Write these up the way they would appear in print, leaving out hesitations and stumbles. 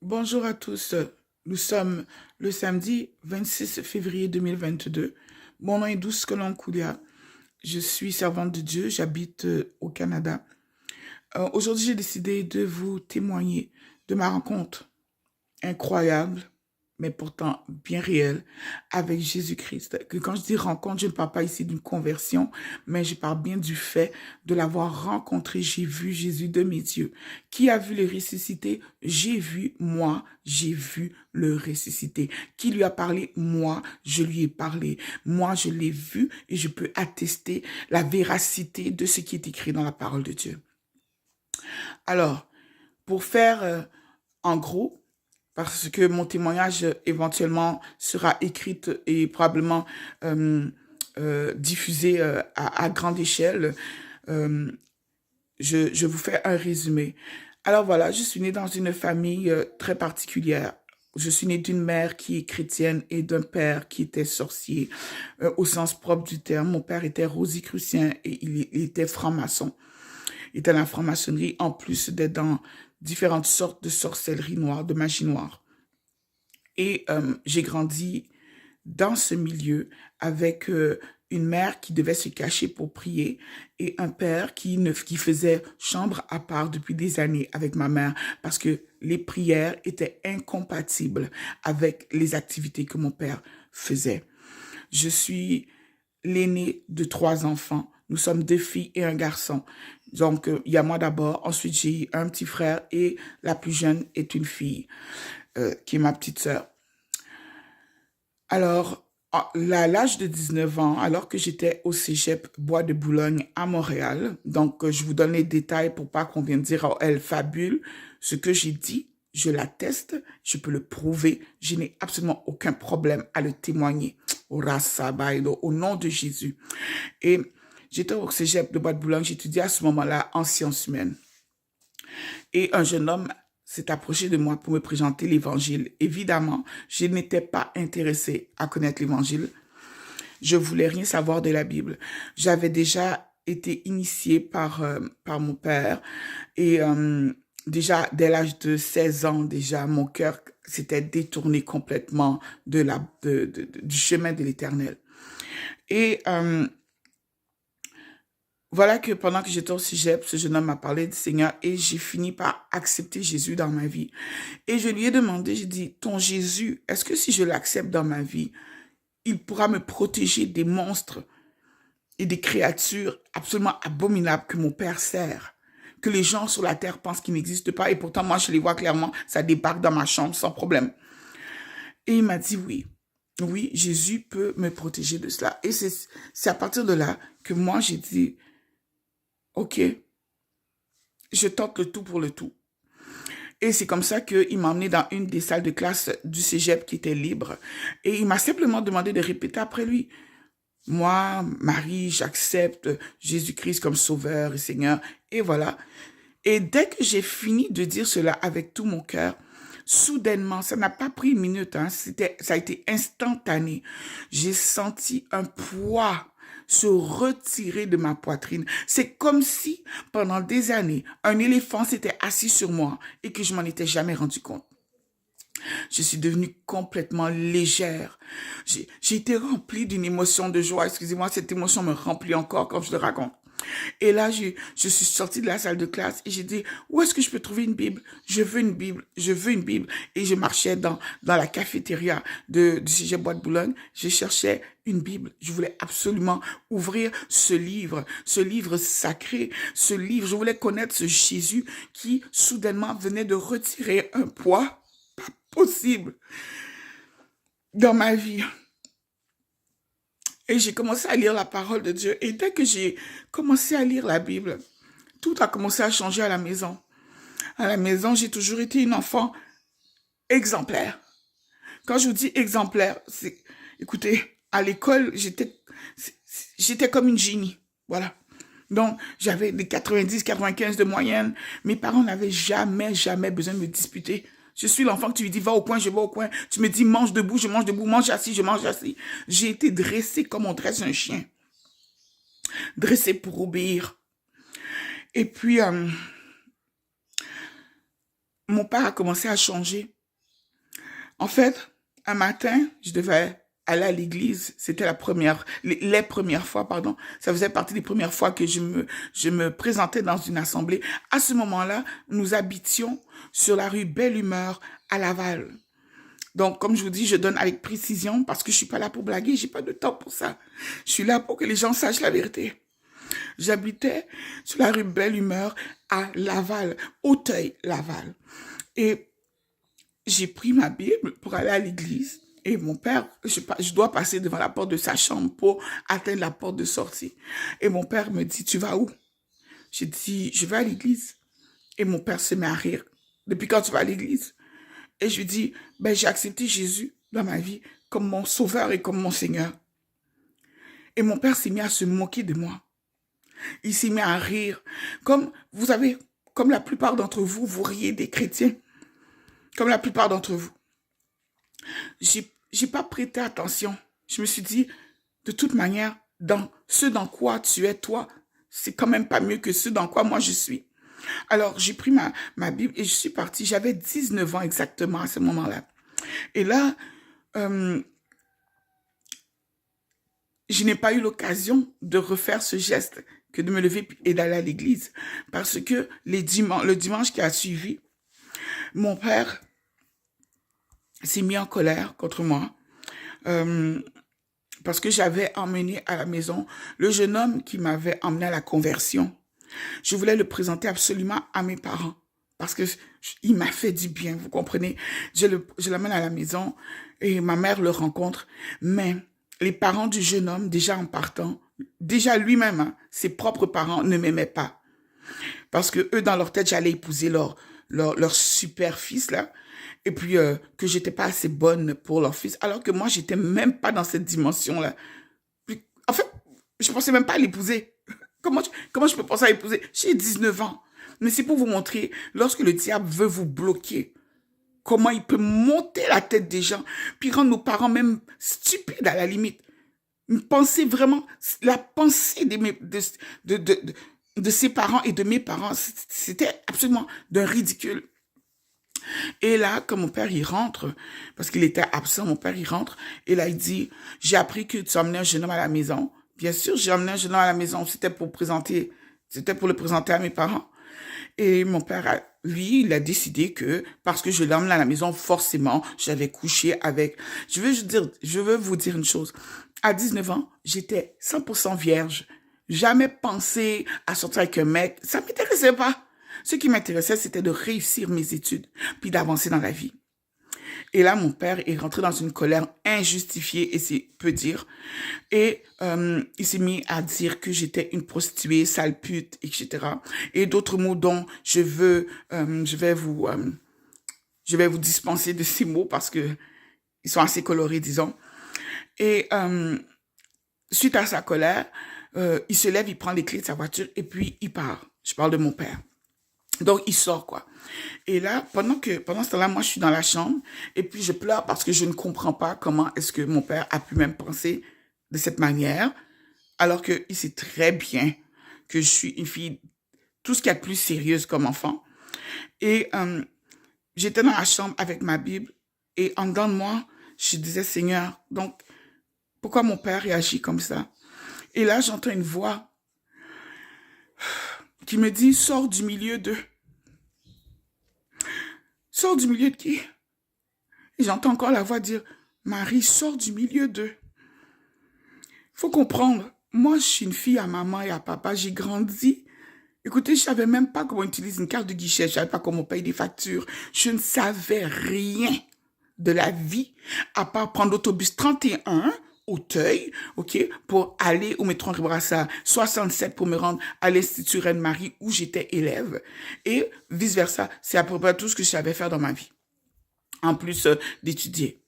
Bonjour à tous. Nous sommes le samedi 26 février 2022. Mon nom est Douce Koulia. Je suis servante de Dieu. J'habite au Canada. Aujourd'hui, j'ai décidé de vous témoigner de ma rencontre incroyable, mais pourtant bien réelle, avec Jésus-Christ. Que quand je dis rencontre, je ne parle pas ici d'une conversion, mais je parle bien du fait de l'avoir rencontré. J'ai vu Jésus de mes yeux. Qui a vu le ressuscité? J'ai vu, moi, j'ai vu le ressuscité. Qui lui a parlé? Moi, je lui ai parlé. Moi, je l'ai vu et je peux attester la véracité de ce qui est écrit dans la parole de Dieu. Alors, pour faire en gros, parce que mon témoignage éventuellement sera écrit et probablement euh, diffusé à grande échelle. Euh, je vous fais un résumé. Alors voilà, je suis née dans une famille très particulière. Je suis née d'une mère qui est chrétienne et d'un père qui était sorcier, au sens propre du terme. Mon père était rosicrucien et il était franc-maçon. Il était dans la franc-maçonnerie, en plus d'être dans différentes sortes de sorcellerie noire, de magie noire. Et j'ai grandi dans ce milieu avec une mère qui devait se cacher pour prier et un père qui faisait chambre à part depuis des années avec ma mère parce que les prières étaient incompatibles avec les activités que mon père faisait. Je suis l'aîné de 3 enfants. Nous sommes 2 filles et un garçon. Donc, il y a moi d'abord. Ensuite, j'ai un petit frère et la plus jeune est une fille, qui est ma petite sœur. Alors, à l'âge de 19 ans, alors que j'étais au Cégep Bois de Boulogne à Montréal, donc je vous donne les détails pour pas qu'on vienne dire, oh, elle fabule. Ce que j'ai dit, je l'atteste, je peux le prouver, je n'ai absolument aucun problème à le témoigner. Au nom de Jésus. Et j'étais au Cégep de Bois de Boulogne, j'étudiais à ce moment-là en sciences humaines. Et un jeune homme s'est approché de moi pour me présenter l'évangile. Évidemment, je n'étais pas intéressée à connaître l'évangile. Je voulais rien savoir de la Bible. J'avais déjà été initiée par mon père et déjà dès l'âge de 16 ans, déjà mon cœur s'était détourné complètement du chemin de l'Éternel. Et voilà que pendant que j'étais au cégep, ce jeune homme m'a parlé du Seigneur et j'ai fini par accepter Jésus dans ma vie. Et je lui ai demandé, j'ai dit, ton Jésus, est-ce que si je l'accepte dans ma vie, il pourra me protéger des monstres et des créatures absolument abominables que mon père sert, que les gens sur la terre pensent qu'ils n'existent pas et pourtant moi je les vois clairement, ça débarque dans ma chambre sans problème. Et il m'a dit oui. Oui, Jésus peut me protéger de cela. Et c'est à partir de là que moi j'ai dit, ok, je tente le tout pour le tout. Et c'est comme ça qu'il m'a emmené dans une des salles de classe du cégep qui était libre. Et il m'a simplement demandé de répéter après lui. Moi, Marie, j'accepte Jésus-Christ comme sauveur et Seigneur. Et voilà. Et dès que j'ai fini de dire cela avec tout mon cœur, soudainement, ça n'a pas pris une minute, hein, ça a été instantané. J'ai senti un poids se retirer de ma poitrine. C'est comme si, pendant des années, un éléphant s'était assis sur moi et que je m'en étais jamais rendu compte. Je suis devenue complètement légère. J'ai été remplie d'une émotion de joie. Excusez-moi, cette émotion me remplit encore quand je le raconte. Et là, je suis sortie de la salle de classe et j'ai dit, où est-ce que je peux trouver une Bible? Je veux une Bible, je veux une Bible. Et je marchais dans la cafétéria du Cégep Bois de Boulogne. Je cherchais une Bible. Je voulais absolument ouvrir ce livre sacré, ce livre. Je voulais connaître ce Jésus qui, soudainement, venait de retirer un poids pas possible dans ma vie. Et j'ai commencé à lire la parole de Dieu. Et dès que j'ai commencé à lire la Bible, tout a commencé à changer à la maison. À la maison, j'ai toujours été une enfant exemplaire. Quand je vous dis exemplaire, c'est, écoutez, à l'école, j'étais comme une génie. Voilà. Donc, j'avais des 90, 95 de moyenne. Mes parents n'avaient jamais besoin de me disputer. Je suis l'enfant que tu lui dis, va au coin, je vais au coin. Tu me dis, mange debout, je mange debout, mange assis, je mange assis. J'ai été dressée comme on dresse un chien. Dressée pour obéir. Et puis, mon père a commencé à changer. En fait, un matin, je devais aller à l'église. C'était les premières fois, pardon. Ça faisait partie des premières fois que je me présentais dans une assemblée. À ce moment-là, nous habitions sur la rue Belle Humeur à Laval. Donc, comme je vous dis, je donne avec précision parce que je suis pas là pour blaguer, j'ai pas de temps pour ça. Je suis là pour que les gens sachent la vérité. J'habitais sur la rue Belle Humeur à Laval, Auteuil-Laval. Et j'ai pris ma Bible pour aller à l'église. Et mon père, je dois passer devant la porte de sa chambre pour atteindre la porte de sortie. Et mon père me dit, tu vas où? J'ai dit, je vais à l'église. Et mon père se met à rire. Depuis quand tu vas à l'église? Et je lui dis, ben, j'ai accepté Jésus dans ma vie comme mon sauveur et comme mon Seigneur. Et mon père s'est mis à se moquer de moi. Il s'est mis à rire. Comme, vous savez, comme la plupart d'entre vous, vous riez des chrétiens. Comme la plupart d'entre vous. J'ai pas prêté attention. Je me suis dit, de toute manière, dans ce dans quoi tu es toi, c'est quand même pas mieux que ce dans quoi moi je suis. Alors, j'ai pris ma Bible et je suis partie. J'avais 19 ans exactement à ce moment-là. Et là, je n'ai pas eu l'occasion de refaire ce geste que de me lever et d'aller à l'église. Parce que le dimanche qui a suivi, mon père s'est mis en colère contre moi. Parce que j'avais emmené à la maison le jeune homme qui m'avait emmené à la conversion. Je voulais le présenter absolument à mes parents parce que il m'a fait du bien, vous comprenez. Je l'amène à la maison et ma mère le rencontre, mais les parents du jeune homme, déjà en partant, déjà lui-même, hein, ses propres parents ne m'aimaient pas parce que eux, dans leur tête, j'allais épouser leur super fils là. Et puis que j'étais pas assez bonne pour leur fils, alors que moi, j'étais même pas dans cette dimension-là. En fait, je pensais même pas à l'épouser. Comment je peux penser à l'épouser? J'ai 19 ans. Mais c'est pour vous montrer, lorsque le diable veut vous bloquer, comment il peut monter la tête des gens, puis rendre nos parents même stupides à la limite. Pensez vraiment, la pensée de ses parents et de mes parents, c'était absolument d'un ridicule. Et là, quand mon père, il rentre, parce qu'il était absent, mon père, il rentre, et là, il dit, j'ai appris que tu as emmené un jeune homme à la maison. Bien sûr, j'ai emmené un jeune homme à la maison, c'était pour le présenter à mes parents. Et mon père, lui, il a décidé que, parce que je l'ai emmené à la maison, forcément, j'avais couché avec. Je veux vous dire une chose. À 19 ans, j'étais 100% vierge. Jamais pensé à sortir avec un mec. Ça m'intéressait pas. Ce qui m'intéressait, c'était de réussir mes études, puis d'avancer dans la vie. Et là, mon père est rentré dans une colère injustifiée, et c'est peu dire. Et il s'est mis à dire que j'étais une prostituée, sale pute, etc. Et d'autres mots dont je vais vous dispenser de ces mots parce que ils sont assez colorés, disons. Et suite à sa colère, il se lève, il prend les clés de sa voiture et puis il part. Je parle de mon père. Donc, il sort, quoi. Et là, pendant ce temps-là, moi, je suis dans la chambre et puis je pleure parce que je ne comprends pas comment est-ce que mon père a pu même penser de cette manière, alors qu'il sait très bien que je suis une fille, tout ce qu'il y a de plus sérieuse comme enfant. Et j'étais dans la chambre avec ma Bible et en dedans de moi, je disais, Seigneur, donc, pourquoi mon père réagit comme ça? Et là, j'entends une voix qui me dit, sors du milieu d'eux. Sors du milieu de qui? Et j'entends encore la voix dire, Marie, sors du milieu d'eux. Faut comprendre, moi, je suis une fille à maman et à papa, j'ai grandi. Écoutez, je savais même pas comment utiliser une carte de guichet, je savais pas comment payer des factures. Je ne savais rien de la vie, à part prendre l'autobus 31, Auteuil, ok, pour aller au métro Henri Brassard, 67 pour me rendre à l'Institut Reine-Marie où j'étais élève, et vice-versa. C'est à peu près tout ce que je savais faire dans ma vie, en plus d'étudier.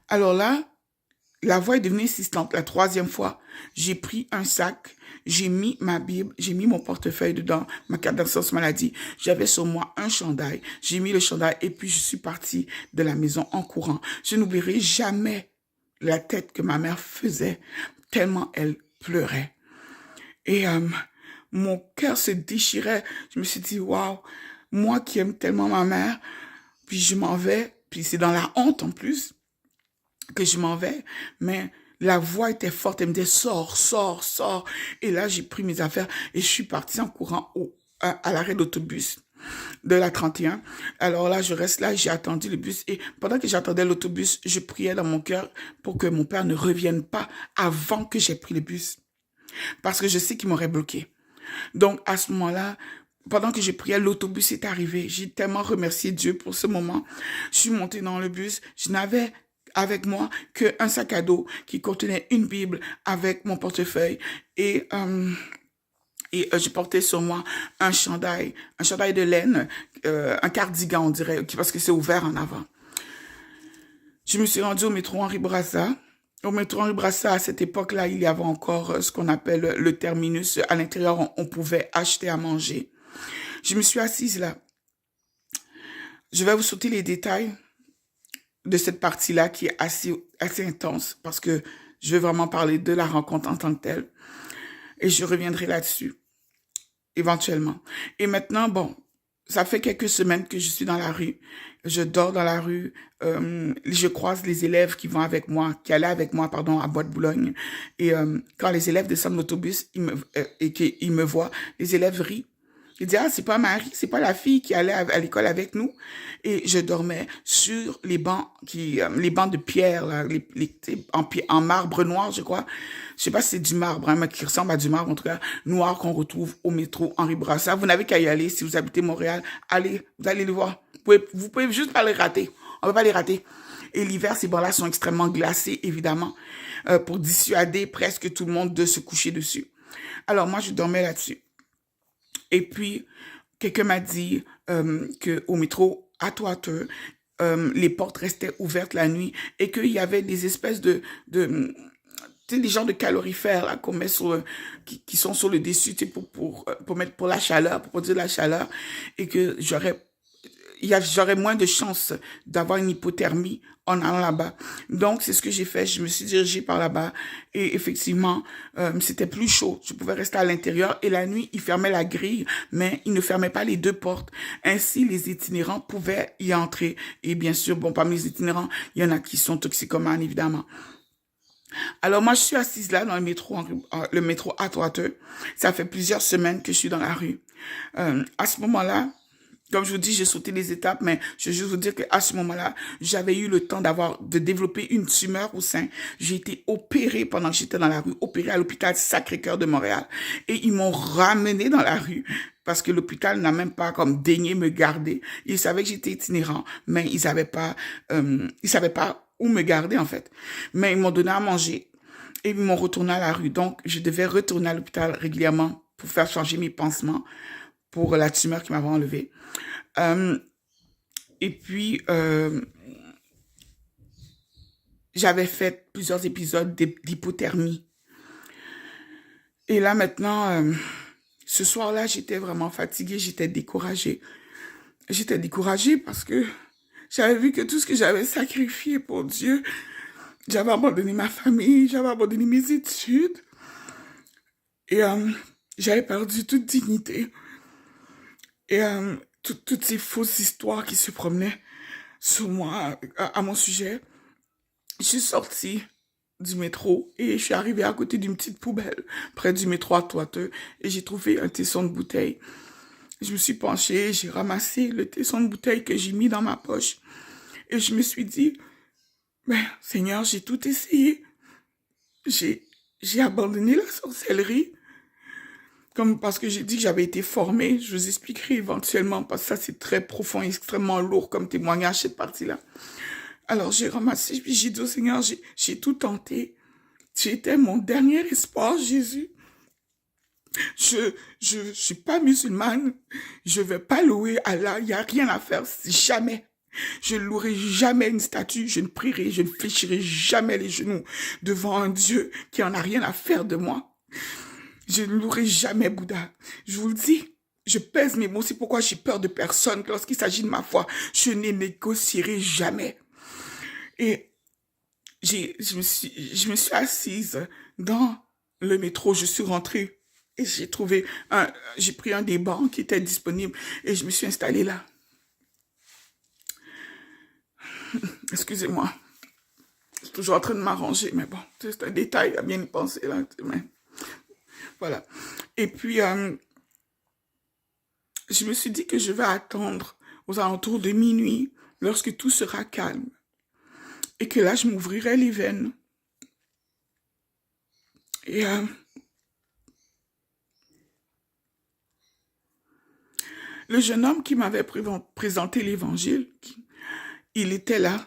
Alors là, la voix est devenue insistante. La troisième fois, j'ai pris un sac, j'ai mis ma Bible, j'ai mis mon portefeuille dedans, ma carte d'assurance maladie. J'avais sur moi un chandail. J'ai mis le chandail et puis je suis partie de la maison en courant. Je n'oublierai jamais la tête que ma mère faisait tellement elle pleurait. Et mon cœur se déchirait. Je me suis dit, waouh, moi qui aime tellement ma mère, puis je m'en vais puis c'est dans la honte en plus que je m'en vais, mais la voix était forte, elle me disait sors, sors, sors. Et là, j'ai pris mes affaires et je suis partie en courant à l'arrêt d'autobus de la 31. Alors là, je reste là, j'ai attendu le bus et pendant que j'attendais l'autobus, je priais dans mon cœur pour que mon père ne revienne pas avant que j'ai pris le bus. Parce que je sais qu'il m'aurait bloqué. Donc, à ce moment-là, pendant que je priais, l'autobus est arrivé. J'ai tellement remercié Dieu pour ce moment. Je suis montée dans le bus. Je n'avais avec moi qu'un sac à dos qui contenait une Bible avec mon portefeuille et je portais sur moi un chandail de laine, un cardigan on dirait, parce que c'est ouvert en avant. Je me suis rendue au métro Henri Bourassa. Au métro Henri Bourassa, à cette époque-là, il y avait encore ce qu'on appelle le terminus. À l'intérieur, on pouvait acheter à manger. Je me suis assise là. Je vais vous sauter les détails de cette partie-là qui est assez intense parce que je veux vraiment parler de la rencontre en tant que telle. Et je reviendrai là-dessus, éventuellement. Et maintenant, bon, ça fait quelques semaines que je suis dans la rue. Je dors dans la rue. Je croise les élèves qui vont avec moi, qui allaient avec moi, pardon, à Bois-de-Boulogne. Et quand les élèves descendent de l'autobus et qu'ils me voient, les élèves rient. Ils disent, ah, c'est pas Marie, c'est pas la fille qui allait à l'école avec nous. Et je dormais sur les bancs les bancs de pierre, là, en marbre noir, je crois. Je sais pas si c'est du marbre, hein, mais qui ressemble à du marbre, en tout cas, noir qu'on retrouve au métro Henri Bourassa. Vous n'avez qu'à y aller. Si vous habitez Montréal, allez, vous allez le voir. Vous pouvez juste pas les rater. On peut pas les rater. Et l'hiver, ces bancs-là sont extrêmement glacés, évidemment, pour dissuader presque tout le monde de se coucher dessus. Alors, moi, je dormais là-dessus. Et puis, quelqu'un m'a dit qu'au métro Atwater, les portes restaient ouvertes la nuit et qu'il y avait des espèces tu sais, des genres de calorifères là qu'on met qui sont sur le dessus, tu sais, pour mettre pour la chaleur, pour produire de la chaleur, et que j'aurais moins de chances d'avoir une hypothermie en allant là-bas. Donc, c'est ce que j'ai fait. Je me suis dirigée par là-bas et effectivement, c'était plus chaud. Je pouvais rester à l'intérieur et la nuit, il fermait la grille, mais il ne fermait pas les deux portes. Ainsi, les itinérants pouvaient y entrer. Et bien sûr, bon, parmi les itinérants, il y en a qui sont toxicomanes, évidemment. Alors, moi, je suis assise là dans le métro Atwater. Ça fait plusieurs semaines que je suis dans la rue. À ce moment-là, comme je vous dis, j'ai sauté les étapes, mais je veux juste vous dire qu'à ce moment-là, j'avais eu le temps de développer une tumeur au sein. J'ai été opérée pendant que j'étais dans la rue, opérée à l'hôpital Sacré-Cœur de Montréal. Et ils m'ont ramenée dans la rue parce que l'hôpital n'a même pas comme daigné me garder. Ils savaient que j'étais itinérant, mais ils savaient pas où me garder en fait. Mais ils m'ont donné à manger et ils m'ont retourné à la rue. Donc, je devais retourner à l'hôpital régulièrement pour faire changer mes pansements pour la tumeur qui m'avait enlevée. Et puis, j'avais fait plusieurs épisodes d'hypothermie. Et là, maintenant, ce soir-là, j'étais vraiment fatiguée, j'étais découragée. J'étais découragée parce que j'avais vu que tout ce que j'avais sacrifié pour Dieu, j'avais abandonné ma famille, j'avais abandonné mes études. Et j'avais perdu toute dignité. Et toutes ces fausses histoires qui se promenaient sur moi, à mon sujet. Je suis sortie du métro et je suis arrivée à côté d'une petite poubelle près du métro Atwater et j'ai trouvé un tesson de bouteille. Je me suis penchée, j'ai ramassé le tesson de bouteille que j'ai mis dans ma poche et je me suis dit, ben, Seigneur, j'ai tout essayé. J'ai abandonné la sorcellerie. Comme parce que j'ai dit que j'avais été formée, je vous expliquerai éventuellement, parce que ça c'est très profond et extrêmement lourd comme témoignage, cette partie-là. Alors j'ai ramassé, puis j'ai dit au Seigneur, j'ai tout tenté. Tu étais mon dernier espoir, Jésus. Je suis pas musulmane, je vais pas louer Allah, il y a rien à faire, jamais. Je ne louerai jamais une statue, je ne prierai, je ne fléchirai jamais les genoux devant un Dieu qui en a rien à faire de moi. Je ne louerai jamais Bouddha. Je vous le dis, je pèse mes mots. C'est pourquoi j'ai peur de personne. Lorsqu'il s'agit de ma foi, je ne négocierai jamais. Et je me suis assise dans le métro. Je suis rentrée et j'ai pris un des bancs qui était disponible et je me suis installée là. Excusez-moi. Je suis toujours en train de m'arranger, mais bon, c'est un détail à bien y penser, là. Mais voilà. Et puis, je me suis dit que je vais attendre aux alentours de minuit, lorsque tout sera calme. Et que là, je m'ouvrirai les veines. Et le jeune homme qui m'avait présenté l'évangile, il était là.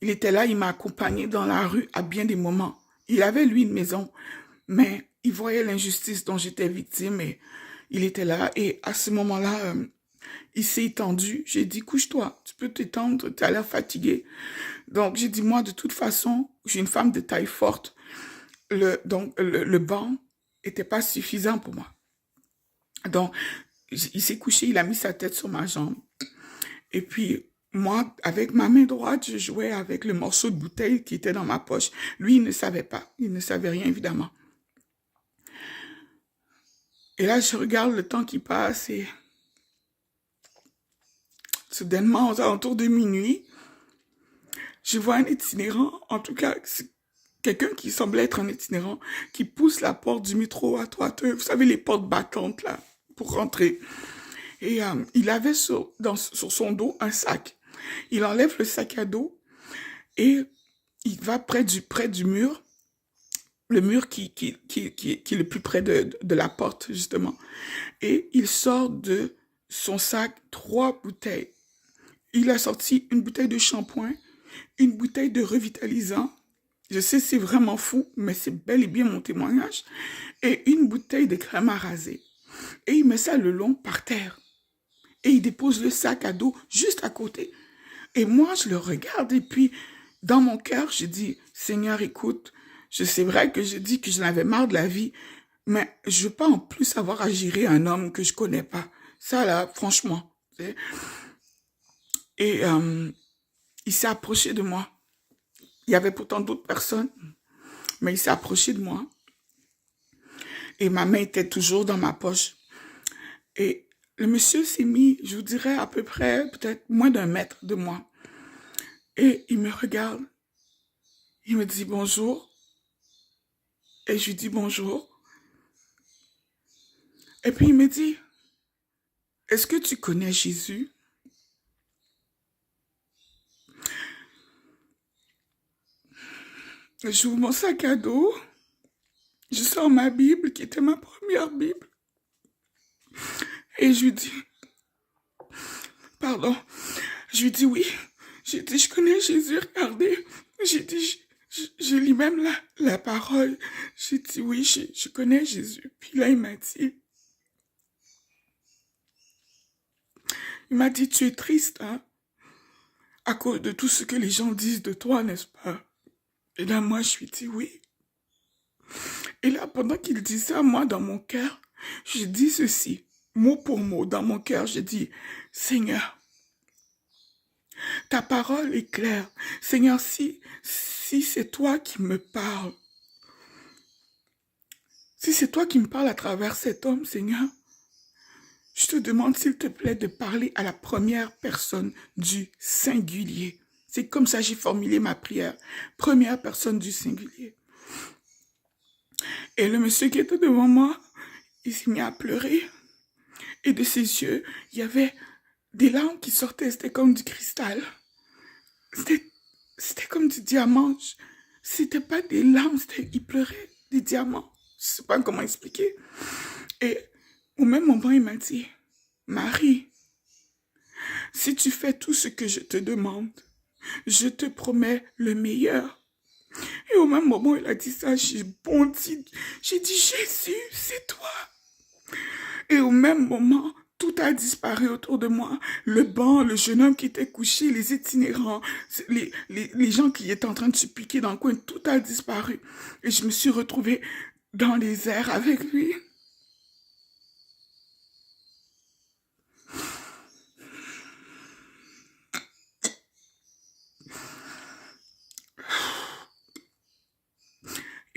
Il était là, il m'a accompagné dans la rue à bien des moments. Il avait, lui, une maison, mais il voyait l'injustice dont j'étais victime et il était là. Et à ce moment-là, il s'est étendu. J'ai dit, couche-toi, tu peux t'étendre, tu as l'air fatigué. Donc, j'ai dit, moi, de toute façon, j'ai une femme de taille forte. Donc, le banc n'était pas suffisant pour moi. Donc, il s'est couché, il a mis sa tête sur ma jambe. Et puis, moi, avec ma main droite, je jouais avec le morceau de bouteille qui était dans ma poche. Lui, il ne savait pas. Il ne savait rien, évidemment. Et là, je regarde le temps qui passe et soudainement, aux alentours de minuit, je vois un itinérant, en tout cas, quelqu'un qui semblait être un itinérant, qui pousse la porte du métro à Toiteux. Vous savez, les portes battantes, là, pour rentrer. Et il avait sur son dos un sac. Il enlève le sac à dos et il va près du mur, le mur qui est le plus près de la porte, justement. Et il sort de son sac 3 bouteilles. Il a sorti une bouteille de shampoing, une bouteille de revitalisant. Je sais, c'est vraiment fou, mais c'est bel et bien mon témoignage. Et une bouteille de crème à raser. Et il met ça le long par terre. Et il dépose le sac à dos juste à côté. Et moi, je le regarde et puis, dans mon cœur, je dis, Seigneur, écoute, c'est vrai que je dis que je n'avais marre de la vie, mais je veux pas en plus avoir à gérer un homme que je connais pas. Ça, là, franchement. Et il s'est approché de moi. Il y avait pourtant d'autres personnes, mais il s'est approché de moi. Et ma main était toujours dans ma poche. Et le monsieur s'est mis, je vous dirais, à peu près, peut-être moins d'1 mètre de moi. Et il me regarde. Il me dit bonjour. Et je lui dis bonjour. Et puis il me dit, est-ce que tu connais Jésus? J'ouvre mon sac à dos. Je sors ma Bible, qui était ma première Bible. Et je lui dis, pardon. Je lui dis oui. J'ai dit, je connais Jésus, regardez. J'ai dit, je lis même la parole. J'ai dit, oui, je connais Jésus. Puis là, il m'a dit, tu es triste, hein, à cause de tout ce que les gens disent de toi, n'est-ce pas? Et là, moi, je lui dis oui. Et là, pendant qu'il dit ça, moi, dans mon cœur, je dis ceci, mot pour mot, dans mon cœur, je dis, Seigneur, ta parole est claire. Seigneur, si c'est toi qui me parles, si c'est toi qui me parles à travers cet homme, Seigneur, je te demande, s'il te plaît, de parler à la première personne du singulier. C'est comme ça que j'ai formulé ma prière. Première personne du singulier. Et le monsieur qui était devant moi, il s'est mis à pleurer. Et de ses yeux, il y avait des larmes qui sortaient. C'était comme du cristal. C'était comme du diamant. C'était pas des larmes, il pleurait des diamants. Je sais pas comment expliquer. Et au même moment, il m'a dit, Marie, si tu fais tout ce que je te demande, je te promets le meilleur. Et au même moment, il a dit ça, j'ai bondi. J'ai dit, Jésus, c'est toi. Et au même moment, tout a disparu autour de moi. Le banc, le jeune homme qui était couché, les itinérants, les gens qui étaient en train de se piquer dans le coin, tout a disparu. Et je me suis retrouvée dans les airs avec lui.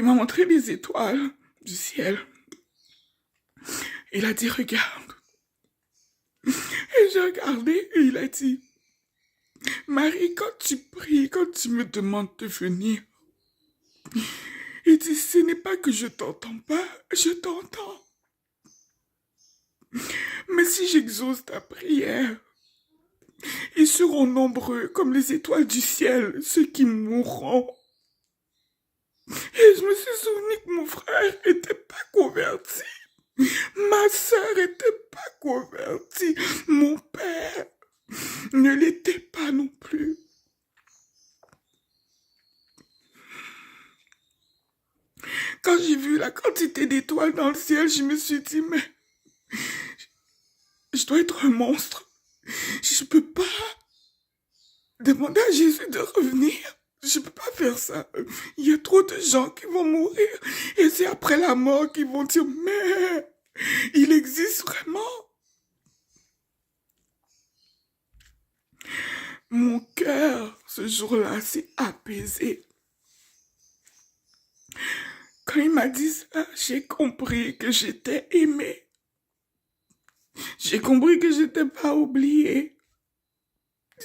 Il m'a montré les étoiles du ciel. Il a dit, regarde. Et j'ai regardé et il a dit, Marie, quand tu pries, quand tu me demandes de venir, il dit, ce n'est pas que je t'entends pas, je t'entends. Mais si j'exauce ta prière, ils seront nombreux comme les étoiles du ciel, ceux qui mourront. Et je me suis souvenu que mon frère n'était pas converti. Ma sœur n'était pas convertie. Mon père ne l'était pas non plus. Quand j'ai vu la quantité d'étoiles dans le ciel, je me suis dit, mais je dois être un monstre. Je ne peux pas demander à Jésus de revenir. Je ne peux pas faire ça. Il y a trop de gens qui vont mourir. Et c'est après la mort qu'ils vont dire, mais il existe vraiment. Mon cœur, ce jour-là, s'est apaisé. Quand il m'a dit ça, j'ai compris que j'étais aimée. J'ai compris que j'étais pas oubliée.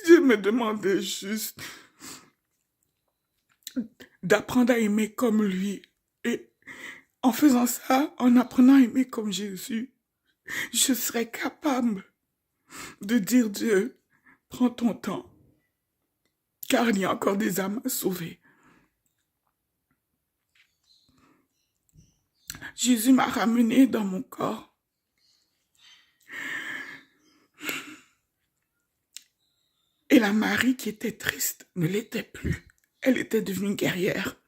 Je me demandais juste d'apprendre à aimer comme lui. Et en faisant ça, en apprenant à aimer comme Jésus, je serais capable de dire Dieu, prends ton temps, car il y a encore des âmes à sauver. Jésus m'a ramené dans mon corps. Et la Marie qui était triste ne l'était plus. Elle était devenue guerrière.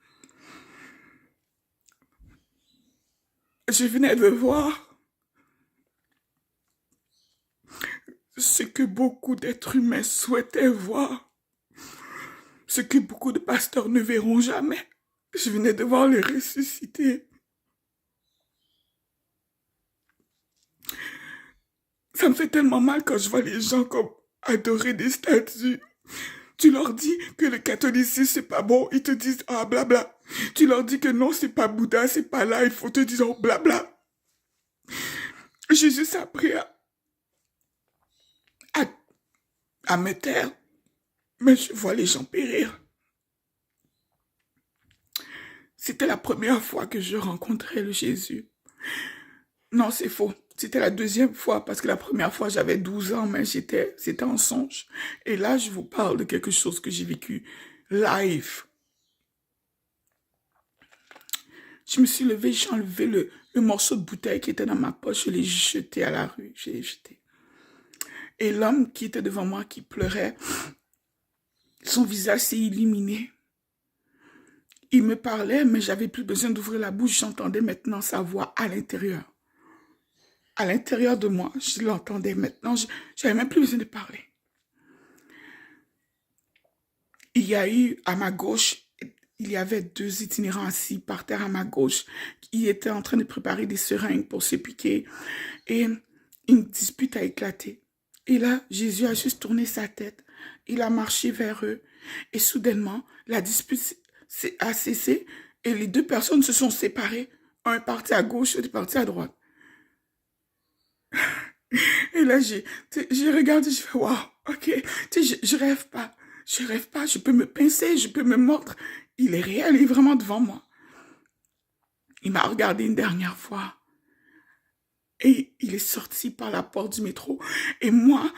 Je venais de voir ce que beaucoup d'êtres humains souhaitaient voir, ce que beaucoup de pasteurs ne verront jamais. Je venais de voir les ressusciter. Ça me fait tellement mal quand je vois les gens comme adorer des statues. Tu leur dis que le catholicisme c'est pas bon, ils te disent ah blabla. Tu leur dis que non c'est pas Bouddha, c'est pas là, il faut te dire oh, blabla. Jésus s'est appris à me taire, mais je vois les gens périr. C'était la première fois que je rencontrais le Jésus. Non, c'est faux. C'était la deuxième fois, parce que la première fois, j'avais 12 ans, mais c'était en songe. Et là, je vous parle de quelque chose que j'ai vécu live. Je me suis levée, j'ai enlevé le morceau de bouteille qui était dans ma poche, je l'ai jeté à la rue, je l'ai jeté. Et l'homme qui était devant moi, qui pleurait, son visage s'est illuminé. Il me parlait, mais j'avais plus besoin d'ouvrir la bouche, j'entendais maintenant sa voix à l'intérieur. À l'intérieur de moi, je l'entendais maintenant, j'avais même plus besoin de parler. Il y a eu à ma gauche, il y avait 2 itinérants assis par terre à ma gauche qui étaient en train de préparer des seringues pour se piquer et une dispute a éclaté. Et là, Jésus a juste tourné sa tête, il a marché vers eux et soudainement, la dispute a cessé et les 2 personnes se sont séparées. Un est parti à gauche, l'autre est parti à droite. Et là, j'ai regardé, je fais, waouh, ok, je rêve pas. Je rêve pas, je peux me pincer, je peux me mordre. Il est réel, il est vraiment devant moi. Il m'a regardé une dernière fois. Et il est sorti par la porte du métro. Et moi,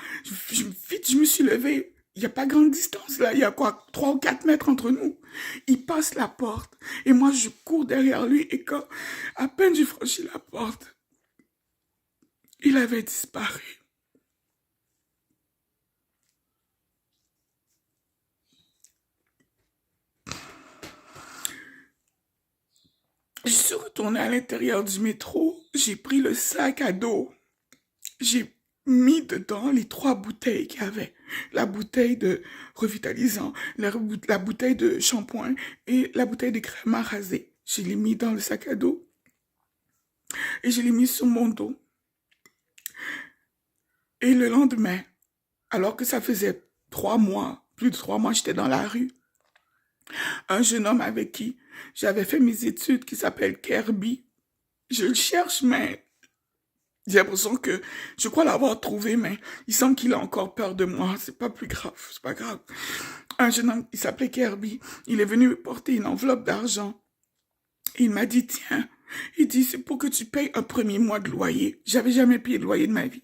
vite, je me suis levée. Il n'y a pas grande distance là, il y a quoi, 3 ou 4 mètres entre nous. Il passe la porte. Et moi, je cours derrière lui. Et quand, à peine j'ai franchi la porte, il avait disparu. Je suis retournée à l'intérieur du métro, j'ai pris le sac à dos, j'ai mis dedans les 3 bouteilles qu'il y avait. La bouteille de revitalisant, la bouteille de shampoing et la bouteille de crème à raser. Je l'ai mis dans le sac à dos et je l'ai mis sur mon dos. Et le lendemain, alors que ça faisait 3 mois, plus de 3 mois, j'étais dans la rue, un jeune homme avec qui j'avais fait mes études qui s'appelle Kirby. Je le cherche, mais J'ai l'impression que je crois l'avoir trouvé, mais il semble qu'il a encore peur de moi. C'est pas plus grave, c'est pas grave. Un jeune homme, il s'appelait Kirby. Il est venu me porter une enveloppe d'argent. Il m'a dit, tiens, il dit, c'est pour que tu payes un premier mois de loyer. J'avais jamais payé de loyer de ma vie.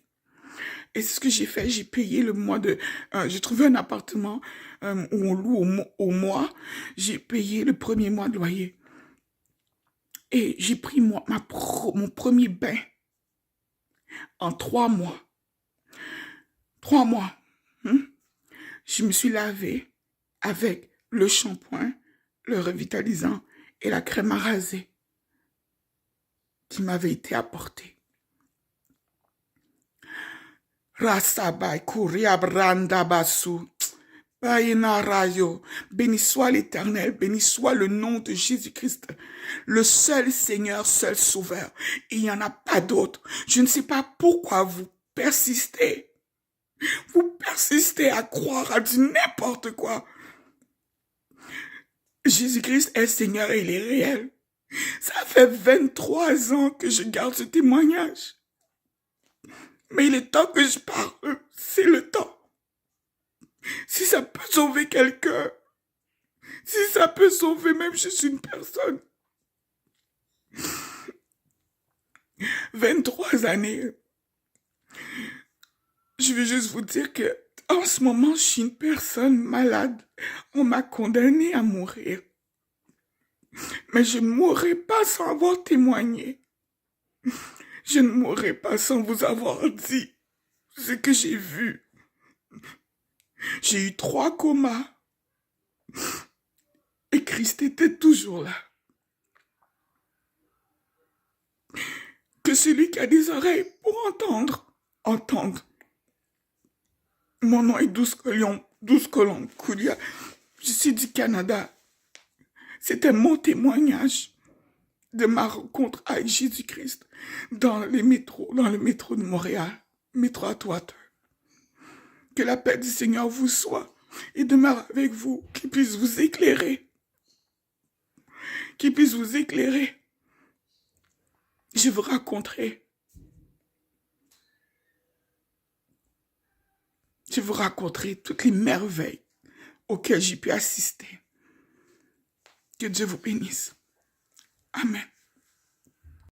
Et c'est ce que j'ai fait. J'ai payé le mois de... j'ai trouvé un appartement où on loue au mois. J'ai payé le premier mois de loyer. Et j'ai pris mon premier bain en 3 mois. 3 mois. Je me suis lavée avec le shampoing, le revitalisant et la crème à raser qui m'avait été apportée. Rasabai kuria branda basu. Béni soit l'Éternel, béni soit le nom de Jésus-Christ, le seul Seigneur, seul Sauveur. Il n'y en a pas d'autre. Je ne sais pas pourquoi vous persistez. Vous persistez à croire à du n'importe quoi. Jésus-Christ est Seigneur et il est réel. Ça fait 23 ans que je garde ce témoignage. Mais il est temps que je parle. C'est le temps. Si ça peut sauver quelqu'un, si ça peut sauver même juste une personne. 23 années. Je veux juste vous dire que en ce moment, je suis une personne malade. On m'a condamné à mourir. Mais je ne mourrai pas sans avoir témoigné. Je ne mourrai pas sans vous avoir dit ce que j'ai vu. J'ai eu 3 comas. Et Christ était toujours là. Que celui qui a des oreilles pour entendre, entende. Mon nom est Douce Colombe Koulia. Je suis du Canada. C'était mon témoignage de ma rencontre avec Jésus-Christ dans le métro de Montréal, métro Atwater. Que la paix du Seigneur vous soit et demeure avec vous, qu'il puisse vous éclairer. Qu'il puisse vous éclairer. Je vous raconterai. Je vous raconterai toutes les merveilles auxquelles j'ai pu assister. Que Dieu vous bénisse. Amen.